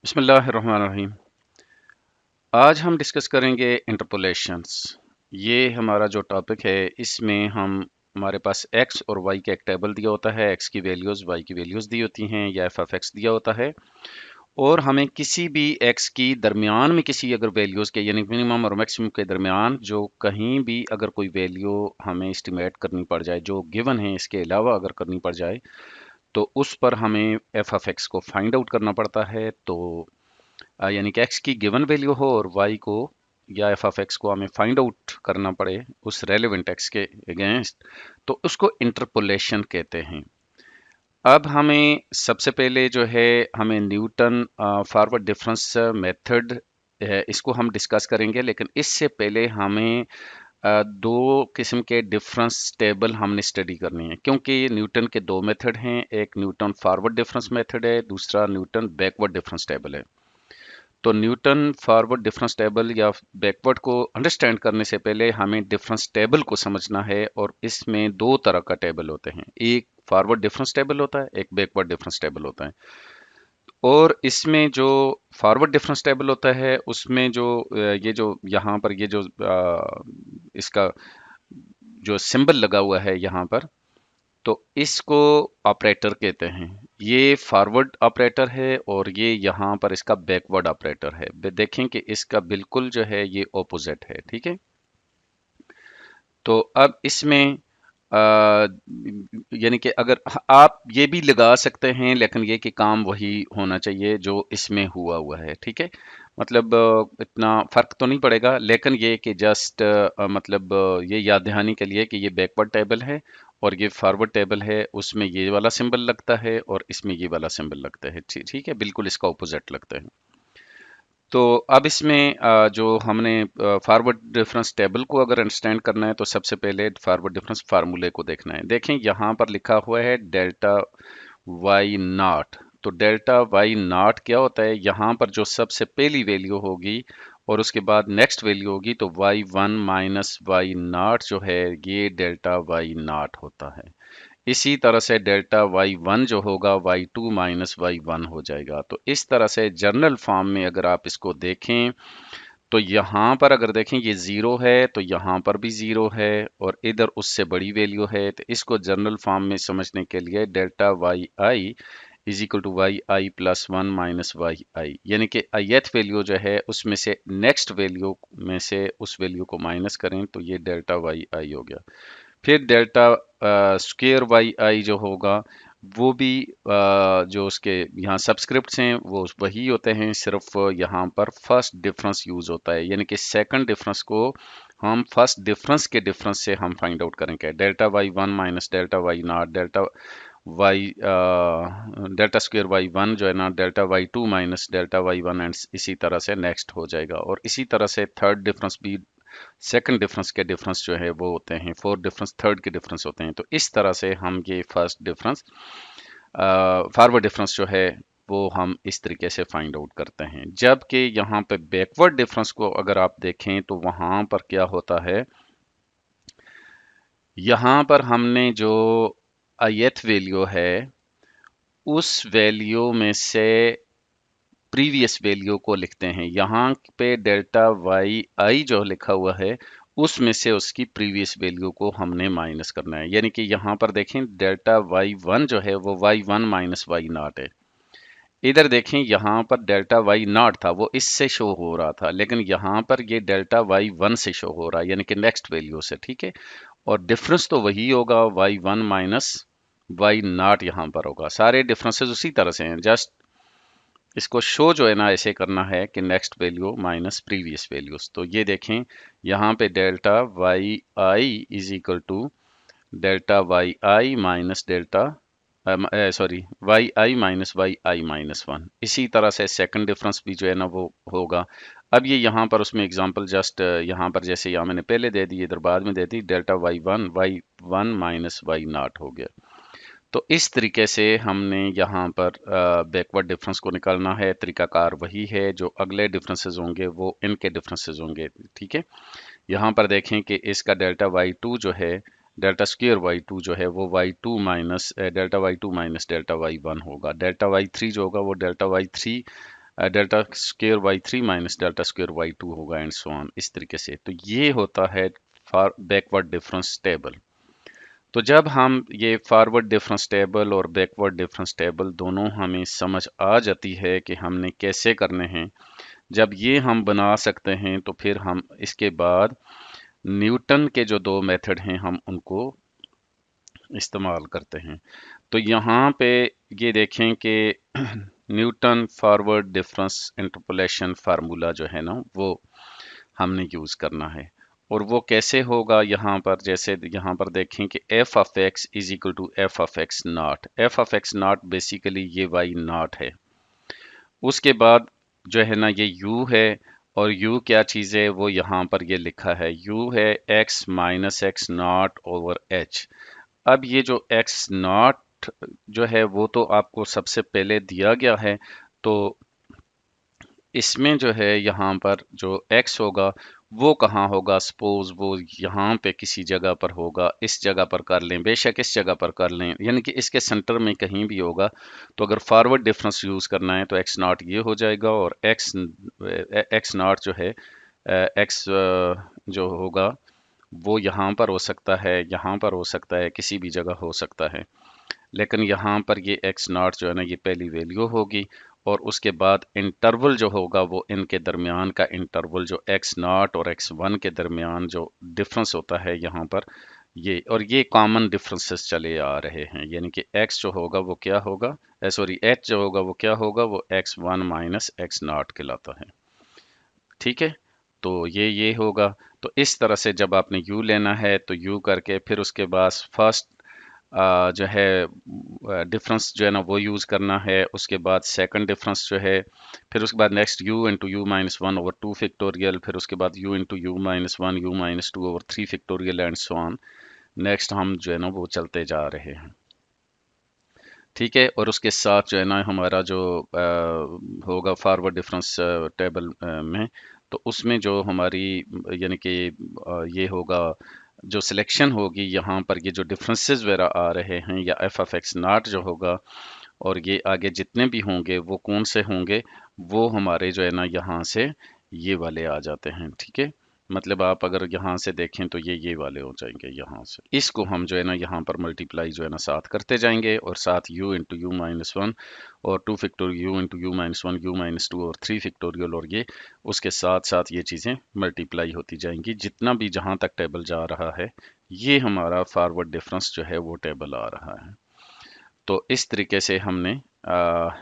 बिस्मिल्लाहिर्रहमानिर्रहीम। आज हम डिस्कस करेंगे इंटरपोलेशंस। ये हमारा जो टॉपिक है इसमें हम हमारे पास x और y का एक टेबल दिया होता है। x की वैल्यूज़ y की वैल्यूज़ दी होती हैं या एफ ऑफ एक्स दिया होता है और हमें किसी भी x की दरमियान में किसी अगर वैल्यूज़ के यानी मिनिमम और मैक्सिमम के दरमियान जो कहीं भी अगर कोई वैल्यू हमें एस्टिमेट करनी पड़ जाए जो गिवन है इसके अलावा अगर करनी पड़ जाए तो उस पर हमें एफ ऑफ एक्स को फाइंड आउट करना पड़ता है। तो यानी कि एक्स की गिवन वैल्यू हो और वाई को या एफ ऑफ एक्स को हमें फाइंड आउट करना पड़े उस रेलेवेंट एक्स के अगेंस्ट, तो उसको इंटरपोलेशन कहते हैं। अब हमें सबसे पहले जो है हमें न्यूटन फॉरवर्ड डिफरेंस मेथड इसको हम डिस्कस करेंगे, लेकिन इससे पहले हमें दो किस्म के डिफरेंस टेबल हमने स्टडी करनी है, क्योंकि न्यूटन के दो मेथड हैं। एक न्यूटन फॉरवर्ड डिफरेंस मेथड है, दूसरा न्यूटन बैकवर्ड डिफरेंस टेबल है। तो न्यूटन फॉरवर्ड डिफरेंस टेबल या बैकवर्ड को अंडरस्टैंड करने से पहले हमें डिफरेंस टेबल को समझना है, और इसमें दो तरह का टेबल होते हैं। एक फॉरवर्ड डिफरेंस टेबल होता है, एक बैकवर्ड डिफरेंस टेबल होता है। और इसमें जो फॉरवर्ड डिफरेंस टेबल होता है उसमें जो ये जो यहाँ पर ये जो इसका जो सिंबल लगा हुआ है यहाँ पर, तो इसको ऑपरेटर कहते हैं। ये फॉरवर्ड ऑपरेटर है और ये यहाँ पर इसका बैकवर्ड ऑपरेटर है। देखें कि इसका बिल्कुल जो है ये ऑपोजिट है, ठीक है। तो अब इसमें आ, यानी कि अगर आप ये भी लगा सकते हैं, लेकिन ये कि काम वही होना चाहिए जो इसमें हुआ हुआ है, ठीक है। मतलब इतना फर्क तो नहीं पड़ेगा, लेकिन ये कि जस्ट मतलब ये याद दहानी के लिए कि ये बैकवर्ड टेबल है और ये फॉरवर्ड टेबल है, उसमें ये वाला सिंबल लगता है और इसमें ये वाला सिंबल लगता है, ठीक ठीक है, बिल्कुल इसका ऑपोजिट लगता है। तो अब इसमें जो हमने फॉरवर्ड डिफरेंस टेबल को अगर अंडरस्टैंड करना है तो सबसे पहले फॉरवर्ड डिफरेंस फार्मूले को देखना है। देखें यहाँ पर लिखा हुआ है डेल्टा वाई नॉट। तो डेल्टा वाई नॉट क्या होता है? यहाँ पर जो सबसे पहली वैल्यू होगी और उसके बाद नेक्स्ट वैल्यू होगी, तो Y one minus Y nought जो है ये डेल्टा वाई नॉट होता है। इसी तरह से डेल्टा वाई वन जो होगा Y two minus Y one हो जाएगा। तो इस तरह से जर्नल फॉर्म में अगर आप इसको देखें तो यहाँ पर अगर देखें ये ज़ीरो है तो यहाँ पर भी ज़ीरो है और इधर उससे बड़ी वैल्यू है। तो इसको जनरल फॉर्म में समझने के लिए delta Y I is equal to Y I plus one minus Y I, यानी कि ith वैल्यू जो है उसमें से नेक्स्ट वैल्यू में से उस वैल्यू को माइनस करें तो ये डेल्टा वाई आई हो गया। फिर डेल्टा स्क्वेयर वाई आई जो होगा वो भी जो उसके यहाँ सब्सक्रिप्ट्स हैं वो वही होते हैं, सिर्फ यहाँ पर फर्स्ट डिफरेंस यूज होता है, यानी कि सेकंड डिफरेंस को हम फर्स्ट डिफरेंस के डिफरेंस से हम फाइंड आउट करेंगे। Delta Y one minus delta Y nought delta Y delta square Y one जो है ना delta Y two minus delta Y one, and इसी तरह से नेक्स्ट हो जाएगा। और इसी तरह से थर्ड डिफरेंस भी सेकंड डिफरेंस के डिफरेंस जो है वो होते हैं, फोर्थ डिफरेंस थर्ड के डिफरेंस होते हैं। तो इस तरह से हम ये फर्स्ट डिफरेंस फॉरवर्ड डिफरेंस जो है वो हम इस तरीके से फाइंड आउट करते हैं। जबकि यहाँ पे बैकवर्ड डिफरेंस को अगर आप देखें तो वहाँ पर क्या होता है, यहाँ पर हमने जो ith वैल्यू है उस वैल्यू में से प्रीवियस वैल्यू को लिखते हैं। यहाँ पे डेल्टा वाई आई जो लिखा हुआ है उसमें से उसकी प्रीवियस वैल्यू को हमने माइनस करना है। यानी कि यहाँ पर देखें डेल्टा वाई वन जो है वो Y one minus Y nought है। इधर देखें यहाँ पर डेल्टा वाई नॉट था वो इससे शो हो रहा था, लेकिन यहाँ पर ये डेल्टा वाई वन से शो हो रहा है, यानी कि नेक्स्ट वैल्यू से, ठीक है। और डिफरेंस तो वही होगा, Y one minus Y nought यहाँ पर होगा। सारे डिफरेंसेस उसी तरह से हैं, जस्ट इसको शो जो है ना ऐसे करना है कि next value minus previous values. तो ये देखें यहाँ पे delta Y I is equal to delta Y I minus delta sorry Y I minus Y I minus one. इसी तरह से सेकंड डिफरेंस भी जो है ना वो होगा। अब ये यहाँ पर उसमें एग्जांपल जस्ट यहाँ पर जैसे यहाँ मैंने पहले दे दी इधर बाद में दे दी, delta Y one minus Y not हो गया। तो इस तरीके से हमने यहाँ पर बैकवर्ड डिफरेंस को निकालना है। तरीकाकार वही है, जो अगले डिफरेंसेस होंगे वो इनके डिफरेंसेस होंगे, ठीक है। यहाँ पर देखें कि इसका डेल्टा वाई टू जो है डेल्टा स्क्वेयर वाई टू जो है वो Y two minus delta Y two minus delta Y one होगा। डेल्टा वाई थ्री जो होगा वो delta Y three delta square Y three minus delta square Y two होगा एंड सो ऑन, इस तरीके से। तो ये होता है फॉर बैकवर्ड डिफरेंस टेबल। तो जब हम ये फॉरवर्ड डिफरेंस टेबल और बैकवर्ड डिफरेंस टेबल दोनों हमें समझ आ जाती है कि हमने कैसे करने हैं, जब ये हम बना सकते हैं तो फिर हम इसके बाद न्यूटन के जो दो मेथड हैं हम उनको इस्तेमाल करते हैं। तो यहाँ पे ये देखें कि Newton forward difference interpolation formula जो है ना वो हमने यूज़ करना है। और वो कैसे होगा, यहाँ पर जैसे यहाँ पर देखें कि F of X is equal to F of X nought. F of X nought basically ये वाई नॉट है। उसके बाद जो है ना ये u है, और u क्या चीज़ है वो यहाँ पर ये लिखा है, u है x minus x not over h। अब ये जो x नॉट जो है वो तो आपको सबसे पहले दिया गया है, तो इसमें जो है यहाँ पर जो x होगा वो कहाँ होगा, सपोज वो यहाँ पे किसी जगह पर होगा, इस जगह पर कर लें, बेशक इस जगह पर कर लें, यानी कि इसके सेंटर में कहीं भी होगा। तो अगर फॉरवर्ड डिफरेंस यूज़ करना है तो x नॉट ये हो जाएगा, और x नॉट जो है x जो होगा वो यहाँ पर हो सकता है, यहाँ पर हो सकता है, किसी भी जगह हो सकता है। लेकिन यहाँ पर ये एक्स नॉट जो है ना ये पहली वैल्यू होगी, और उसके बाद इंटरवल जो होगा वो इनके दरमियान का इंटरवल जो एक्स नॉट और एक्स वन के दरमियान जो डिफरेंस होता है यहाँ पर ये, और ये कॉमन डिफरेंसेस चले आ रहे हैं, यानी कि x जो होगा वो क्या होगा, सॉरी h जो होगा वो क्या होगा, वो x one minus x not कहलाता है। ठीक है, तो ये होगा। तो इस तरह से जब आपने u लेना है तो u करके फिर उसके बाद फर्स्ट जो है डिफरेंस जो है ना वो यूज़ करना है, उसके बाद सेकंड डिफरेंस जो है, फिर उसके बाद next u into U minus one over two factorial, फिर उसके बाद u into U minus one U minus to over three factorial and so on. Next हम जो है ना वो चलते जा रहे हैं। ठीक है, और उसके साथ जो है ना हमारा जो होगा फॉरवर्ड डिफरेंस टेबल में, तो उसमें जो हमारी यानी कि ये होगा जो सिलेक्शन होगी, यहाँ पर ये जो डिफरेंसेस वगैरह आ रहे हैं या एफ ऑफ एक्स नॉट जो होगा, और ये आगे जितने भी होंगे वो कौन से होंगे, वो हमारे जो है ना यहाँ से ये वाले आ जाते हैं। ठीक है, मतलब आप अगर यहाँ से देखें तो ये वाले हो जाएंगे यहाँ से। इसको हम जो है ना यहाँ पर मल्टीप्लाई जो है ना साथ करते जाएंगे, और साथ u into U minus one और two factorial u into U minus one U minus two और थ्री फैक्टोरियल, और ये उसके साथ साथ ये चीज़ें मल्टीप्लाई होती जाएंगी जितना भी जहाँ तक टेबल जा रहा है। ये हमारा फॉरवर्ड डिफरेंस जो है वो टेबल आ रहा है। तो इस तरीके से हमने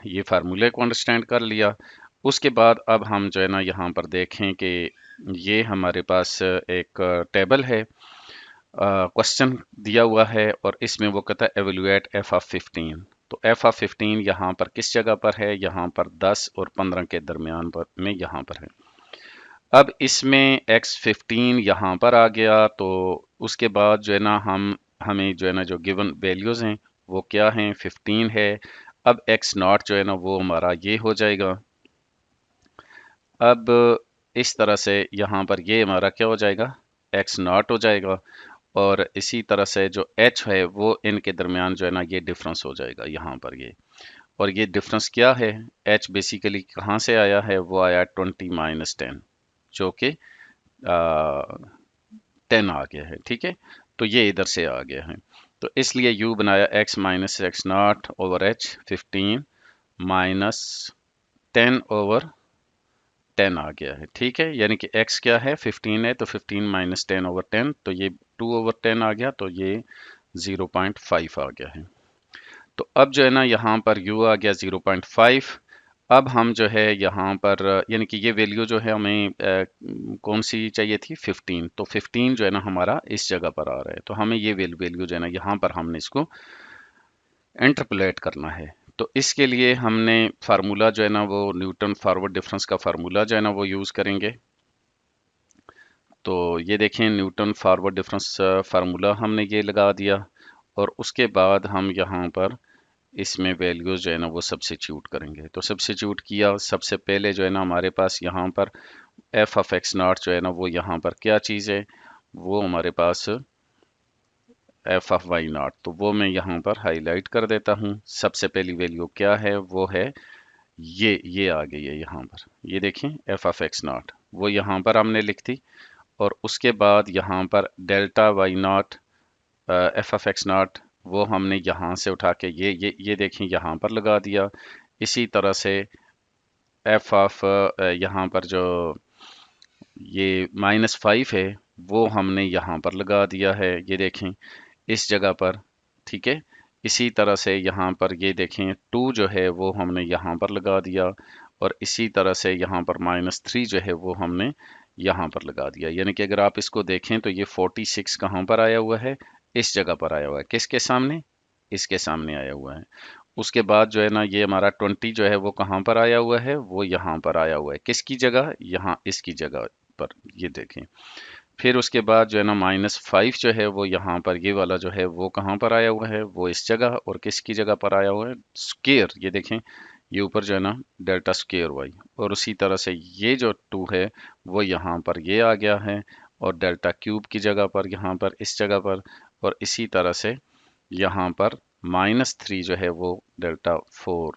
ये फार्मूले को अंडरस्टैंड कर लिया। उसके बाद अब हम जो है ना यहाँ पर देखें कि ये हमारे पास एक टेबल है, क्वेश्चन दिया हुआ है, और इसमें वो कहता है एवेल्यूएट एफ ऑफ 15। तो एफ ऑफ 15 यहाँ पर किस जगह पर है, यहाँ पर 10 और 15 के दरमियान पर में यहाँ पर है। अब इसमें x15 यहाँ पर आ गया, तो उसके बाद जो है ना हमें जो है ना जो गिवन वैल्यूज़ हैं वो क्या हैं, 15 है। अब x नॉट जो है ना वो हमारा ये हो जाएगा। अब इस तरह से यहाँ पर ये हमारा क्या हो जाएगा, x नॉट हो जाएगा, और इसी तरह से जो h है वो इनके दरमियान जो है ना ये डिफरेंस हो जाएगा यहाँ पर ये। और ये डिफरेंस क्या है, h बेसिकली कहाँ से आया है, वो आया 20 माइनस 10, जो कि 10 आ गया है। ठीक है, तो ये इधर से आ गया है, तो इसलिए u बनाया x minus x not over h 15 minus 10 over 10 आ गया है। ठीक है, यानी कि x क्या है 15 है, तो 15 माइनस 10 ओवर 10, तो ये 2 ओवर 10 आ गया, तो ये 0.5 आ गया है। तो अब जो है ना यहाँ पर u आ गया 0.5। अब हम जो है यहाँ पर यानी कि ये वैल्यू जो है हमें कौन सी चाहिए थी, 15, तो 15 जो है ना हमारा इस जगह पर आ रहा है, तो हमें ये वैल्यू जो है ना यहाँ पर हमने इसको इंटरपोलेट करना है। तो इसके लिए हमने फार्मूला जो है ना वो न्यूटन फॉरवर्ड डिफरेंस का फार्मूला जो है ना वो यूज़ करेंगे। तो ये देखें न्यूटन फॉरवर्ड डिफरेंस फार्मूला हमने ये लगा दिया, और उसके बाद हम यहाँ पर इसमें वैल्यूज जो है ना वो सब्स्टिट्यूट करेंगे। तो सब्स्टिट्यूट किया, सबसे पहले जो है ना हमारे पास यहाँ पर एफ ऑफ एक्स नॉट जो है ना वो यहाँ पर क्या चीज़ है, वो हमारे पास एफ ऑफ वाई नॉट, तो वो मैं यहाँ पर हाईलाइट कर देता हूँ। सबसे पहली वैल्यू क्या है, वो है ये आ गई है यहाँ पर, ये देखें एफ ऑफ एक्स नॉट वो यहाँ पर हमने लिख दी, और उसके बाद यहाँ पर delta Y nought F of X nought वो हमने यहाँ से उठा के ये देखें यहाँ पर लगा दिया। इसी तरह से एफ ऑफ यहाँ पर जो ये -5 है वो हमने यहाँ पर लगा दिया है, ये देखें इस जगह पर, ठीक है। इसी तरह से यहाँ पर ये देखें 2 जो है वो हमने यहाँ पर लगा दिया, और इसी तरह से यहाँ पर -3 जो है वो हमने यहाँ पर लगा दिया। यानी कि अगर आप इसको देखें तो ये 46 कहाँ पर आया हुआ है, इस जगह पर आया हुआ है, किसके सामने, इसके सामने आया हुआ है। उसके बाद जो है ना ये हमारा 20 जो है वो कहाँ पर आया हुआ है, वो यहाँ पर आया हुआ है, किसकी जगह, यहाँ इसकी जगह पर, ये देखें। फिर उसके बाद जो है ना -5 जो है वो यहाँ पर, ये वाला जो है वो कहाँ पर आया हुआ है, वो इस जगह, और किसकी जगह पर आया हुआ है, स्क्वायर, ये देखें ये ऊपर जो है ना डेल्टा स्क्वायर वाई, और उसी तरह से ये जो 2 है वो यहाँ पर ये आ गया है, और डेल्टा क्यूब की जगह पर यहाँ पर इस जगह पर, और इसी तरह से यहाँ पर -3 जो है वो delta 4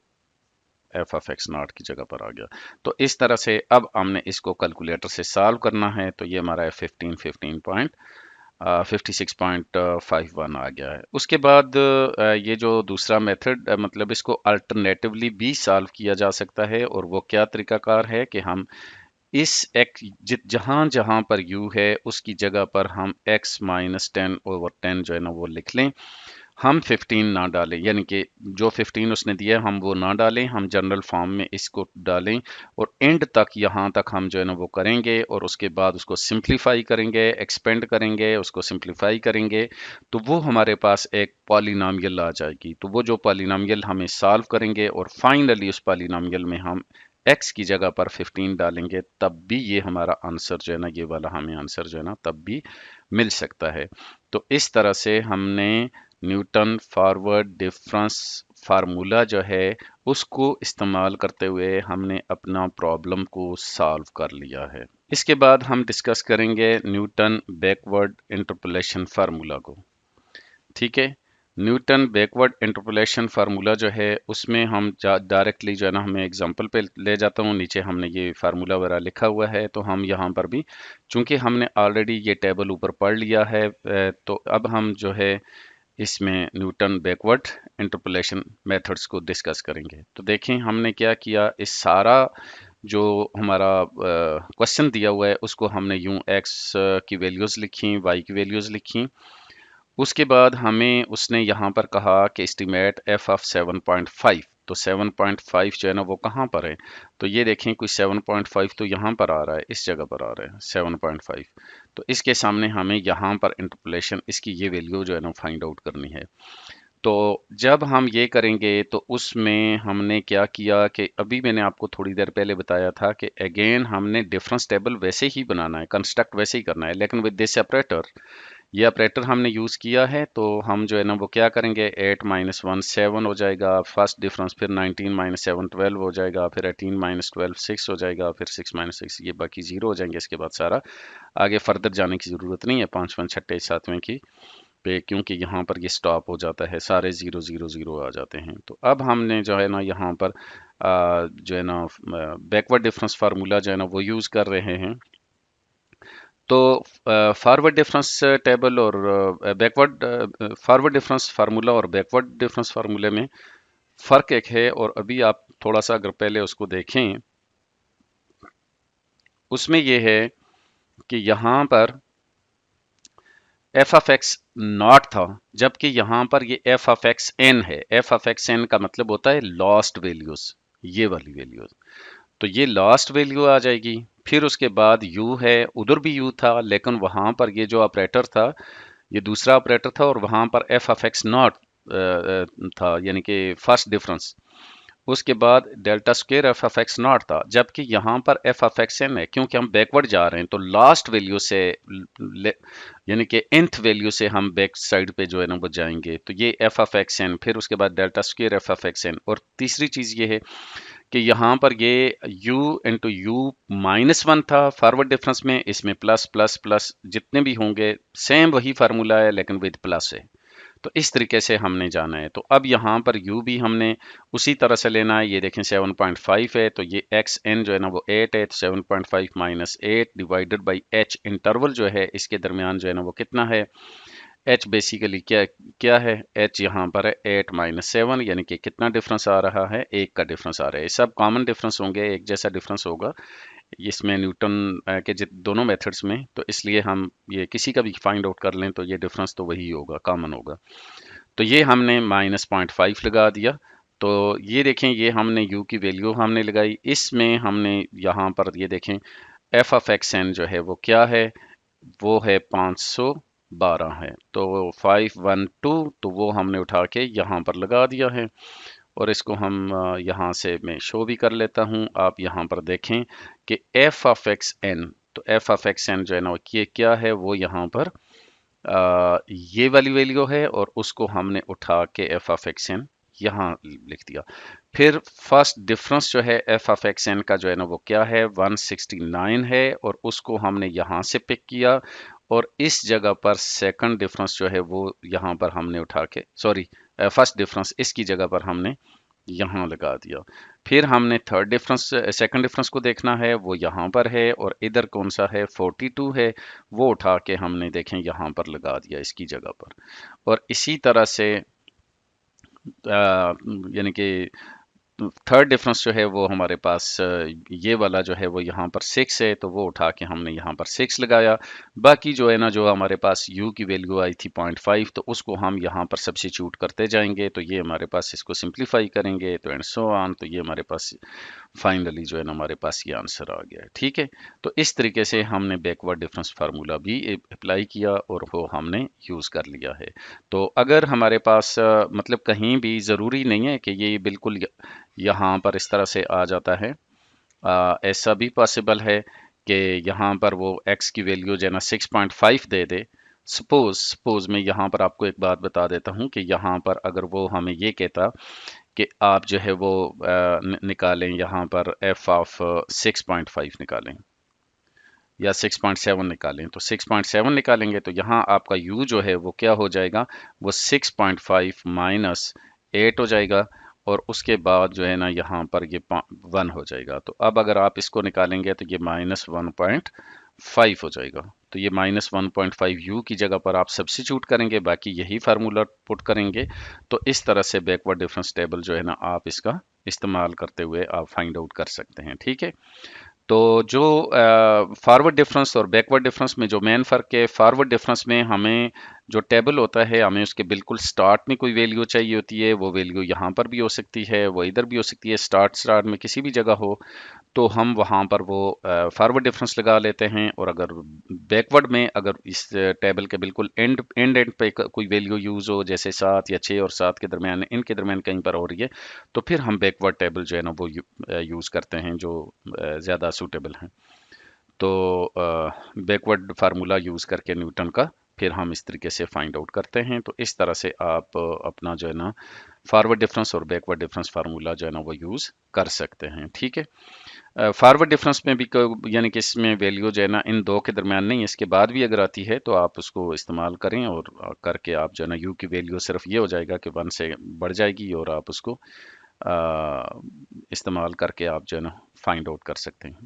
F of X not की जगह पर आ गया। तो इस तरह से अब हमने इसको कैलकुलेटर से सॉल्व करना है, तो ये हमारा है 56.51 आ गया है। उसके बाद ये जो दूसरा मेथड मतलब इसको अल्टरनेटिवली भी सॉल्व किया जा सकता है, और वो क्या तरीकाकार है कि हम इस x जहां जहां पर u है उसकी जगह पर हम x -10/10 जो है ना वो लिख लें, हम 15 ना डालें, यानी कि जो 15 उसने दिया हम वो ना डालें, हम जनरल फॉर्म में इसको डालें, और एंड तक यहाँ तक हम जो है ना वो करेंगे, और उसके बाद उसको सिंप्लीफाई करेंगे, एक्सपेंड करेंगे, उसको सिंप्लीफाई करेंगे, तो वो हमारे पास एक पॉलिनॉमियल आ जाएगी। तो वो जो पॉलिनॉमियल हमें सॉल्व करेंगे, और फाइनली उस पॉलिनॉमियल में हम x की जगह पर 15 डालेंगे, तब भी ये हमारा आंसर जो है ना, ये वाला हमें आंसर जो है ना तब भी मिल सकता है। तो इस तरह से हमने न्यूटन फॉरवर्ड डिफरेंस फार्मूला जो है उसको इस्तेमाल करते हुए हमने अपना प्रॉब्लम को सॉल्व कर लिया है। इसके बाद हम डिस्कस करेंगे न्यूटन बैकवर्ड इंटरपोलेशन फार्मूला को, ठीक है। न्यूटन बैकवर्ड इंटरपोलेशन फार्मूला जो है उसमें हम डायरेक्टली जो है ना, हमें एग्जांपल पे ले जाता हूँ, नीचे हमने ये फार्मूला वगैरह लिखा हुआ है, तो हम यहाँ पर भी चूंकि हमने ऑलरेडी ये टेबल ऊपर पढ़ लिया है, तो अब हम जो है इसमें न्यूटन बैकवर्ड इंटरपोलेशन मेथड्स को डिस्कस करेंगे। तो देखें हमने क्या किया, इस सारा जो हमारा क्वेश्चन दिया हुआ है उसको हमने यूं एक्स की वैल्यूज़ लिखी, वाई की वैल्यूज़ लिखी। उसके बाद हमें उसने यहाँ पर कहा कि एस्टिमेट एफ ऑफ 7.5, तो 7.5 जो है ना वो कहाँ पर है, तो ये देखें कोई 7.5 तो यहाँ पर आ रहा है, इस जगह पर आ रहा है 7.5, तो इसके सामने हमें यहाँ पर इंटरपोलेशन इसकी ये वैल्यू जो है ना फाइंड आउट करनी है। तो जब हम ये करेंगे तो उसमें हमने क्या किया कि अभी मैंने आपको थोड़ी देर पहले बताया था कि अगेन हमने डिफरेंस टेबल वैसे ही बनाना है, कंस्ट्रक्ट वैसे ही करना है, लेकिन विद दिस ऑपरेटर, ये ऑपरेटर हमने यूज़ किया है, तो हम जो है ना वो क्या करेंगे, 8 - 1 7 हो जाएगा, फर्स्ट डिफरेंस, फिर 19 - 7 12 हो जाएगा, फिर 18 - 12 6 हो जाएगा, फिर 6 - 6 ये बाकी 0 हो जाएंगे। इसके बाद सारा आगे फर्दर जाने की ज़रूरत नहीं है 5वें 6ठे 7वें की पे, क्योंकि यहाँ पर ये स्टॉप हो जाता है, सारे 0 0 0 आ जाते हैं। तो अब हमने जो है ना यहाँ पर जो है ना बैकवर्ड डिफरेंस फार्मूला जो है ना वो यूज़ कर रहे हैं। तो फॉरवर्ड डिफरेंस टेबल और बैकवर्ड फॉरवर्ड डिफरेंस फार्मूला और बैकवर्ड डिफरेंस फार्मूले में फ़र्क एक है, और अभी आप थोड़ा सा अगर पहले उसको देखें, उसमें ये है कि यहाँ पर एफ ऑफ एक्स नॉट था, जबकि यहाँ पर ये एफ ऑफ एक्स एन है। एफ ऑफ एक्स एन का मतलब होता है लॉस्ट वैल्यूज, ये वाली वैल्यूज, तो ये लास्ट वैल्यू आ जाएगी। फिर उसके बाद u है, उधर भी u था, लेकिन वहां पर ये जो ऑपरेटर था ये दूसरा ऑपरेटर था, और वहां पर एफ ऑफ एक्स नॉट था, यानी कि फर्स्ट डिफरेंस। उसके बाद delta square F of X not था, जबकि यहाँ पर एफ ऑफ एक्स एन है, क्योंकि हम बैकवर्ड जा रहे हैं तो लास्ट वैल्यू से यानी कि nth वैल्यू से हम बैक साइड पे जो है ना वो जाएंगे। तो ये एफ ऑफ एक्स एन, फिर उसके बाद delta square F of X N, और तीसरी चीज़ ये है कि यहाँ पर ये u इंटू यू -1 था फॉरवर्ड डिफरेंस में, इसमें प्लस प्लस प्लस जितने भी होंगे सेम वही फार्मूला है लेकिन विद प्लस है। तो इस तरीके से हमने जाना है। तो अब यहाँ पर u भी हमने उसी तरह से लेना है। ये देखें 7.5 है, तो ये एक्स एन जो है ना वो 8 है, तो 7.5 minus 8 divided by H, interval जो है इसके दरमियान जो है ना वो कितना है। एच बेसिकली क्या क्या है, एच यहाँ पर है 8 माइनस 7, यानी कि कितना डिफरेंस आ रहा है, एक का डिफरेंस आ रहा है। ये सब कॉमन डिफरेंस होंगे, एक जैसा डिफरेंस होगा इसमें न्यूटन के दोनों मेथड्स में, तो इसलिए हम ये किसी का भी फाइंड आउट कर लें तो ये डिफरेंस तो वही होगा, कॉमन होगा। तो ये हमने -0.5 लगा दिया। तो ये देखें, ये हमने u की वैल्यू हमने लगाई, इसमें हमने यहाँ पर ये देखें एफ ऑफ एक्स एन जो है वो क्या है, वो है 512 है। तो 512, तो वो हमने उठा के यहाँ पर लगा दिया है। और इसको हम यहाँ से मैं शो भी कर लेता हूँ। आप यहाँ पर देखें कि एफ ऑफ एक्स एन, तो एफ ऑफ एक्स एन जो है ना ये क्या है, वो यहाँ पर ये वाली वैल्यू है, और उसको हमने उठा के एफ ऑफ एक्स एन यहाँ लिख दिया। फिर फर्स्ट डिफरेंस जो है एफ ऑफ एक्स एन का जो है ना वो क्या है, 169 है, और उसको हमने यहाँ से पिक किया, और इस जगह पर सेकंड डिफरेंस जो है वो यहाँ पर हमने उठा के, सॉरी फर्स्ट डिफरेंस इसकी जगह पर हमने यहाँ लगा दिया। फिर हमने थर्ड डिफरेंस, सेकंड डिफरेंस को देखना है, वो यहाँ पर है, और इधर कौन सा है, 42 है, वो उठा के हमने देखें यहाँ पर लगा दिया इसकी जगह पर। और इसी तरह से यानी कि थर्ड डिफरेंस जो है वो हमारे पास ये वाला जो है वो यहाँ पर 6 है, तो वो उठा के हमने यहाँ पर 6 लगाया। बाकी जो है ना, जो हमारे पास u की वैल्यू आई थी 0.5, तो उसको हम यहाँ पर सब्स्टिट्यूट करते जाएंगे, तो ये हमारे पास, इसको सिंप्लीफाई करेंगे तो एंड सो ऑन, तो ये हमारे पास फाइनली जो है ना हमारे पास ये आंसर आ गया है। ठीक है, तो इस तरीके से हमने बैकवर्ड डिफरेंस फार्मूला भी अप्लाई किया और वो हमने यूज़ कर लिया है। तो अगर हमारे पास मतलब कहीं भी ज़रूरी नहीं है कि ये बिल्कुल यहाँ पर इस तरह से आ जाता है, ऐसा भी पॉसिबल है कि यहाँ पर वो x की वैल्यू जो है ना 6.5 दे दे। सपोज मैं यहाँ पर आपको एक बात बता देता हूँ कि यहाँ पर अगर वो हमें ये कहता कि आप जो है वो निकालें यहाँ पर f ऑफ 6.5 निकालें या 6.7 निकालें, तो 6.7 निकालेंगे तो यहाँ आपका u जो है वो क्या हो जाएगा, वो 6.5 माइनस 8 हो जाएगा, और उसके बाद जो है ना यहाँ पर ये 1 हो जाएगा। तो अब अगर आप इसको निकालेंगे तो ये -1.5 हो जाएगा। तो ये -1.5 u की जगह पर आप सब्स्टिट्यूट करेंगे, बाकी यही फार्मूला पुट करेंगे। तो इस तरह से बैकवर्ड डिफरेंस टेबल जो है ना आप इसका इस्तेमाल करते हुए आप फाइंड आउट कर सकते हैं। ठीक है, तो जो फॉरवर्ड डिफरेंस और बैकवर्ड डिफरेंस में जो मेन फ़र्क है, फॉरवर्ड डिफरेंस में हमें जो टेबल होता है, हमें उसके बिल्कुल स्टार्ट में कोई वैल्यू चाहिए होती है, वो वैल्यू यहाँ पर भी हो सकती है, वो इधर भी हो सकती है, स्टार्ट में किसी भी जगह हो, तो हम वहाँ पर वो फॉरवर्ड डिफरेंस लगा लेते हैं। और अगर बैकवर्ड में अगर इस टेबल के बिल्कुल एंड पे कोई वैल्यू यूज़ हो, जैसे 7 या 6 और 7 के दरमियान, इनके दरमियान कहीं पर हो रही है, तो फिर हम बैकवर्ड टेबल जो है ना वो यूज़ करते हैं, जो ज़्यादा सूटेबल हैं। तो बैकवर्ड फार्मूला यूज़ करके न्यूटन का फिर हम इस तरीके से फाइंड आउट करते हैं। तो इस तरह से आप अपना जो है ना फॉरवर्ड डिफरेंस और बैकवर्ड डिफरेंस फार्मूला जो है ना वो यूज़ कर सकते हैं। ठीक है, फॉरवर्ड डिफरेंस में भी यानी कि इसमें वैल्यू जो है ना इन दो के दरमियान नहीं, इसके बाद भी अगर आती है तो आप उसको इस्तेमाल करें, और करके आप जो है ना यू की वैल्यू सिर्फ ये हो जाएगा कि 1 से बढ़ जाएगी, और आप उसको इस्तेमाल करके आप जो है ना फाइंड आउट कर सकते हैं।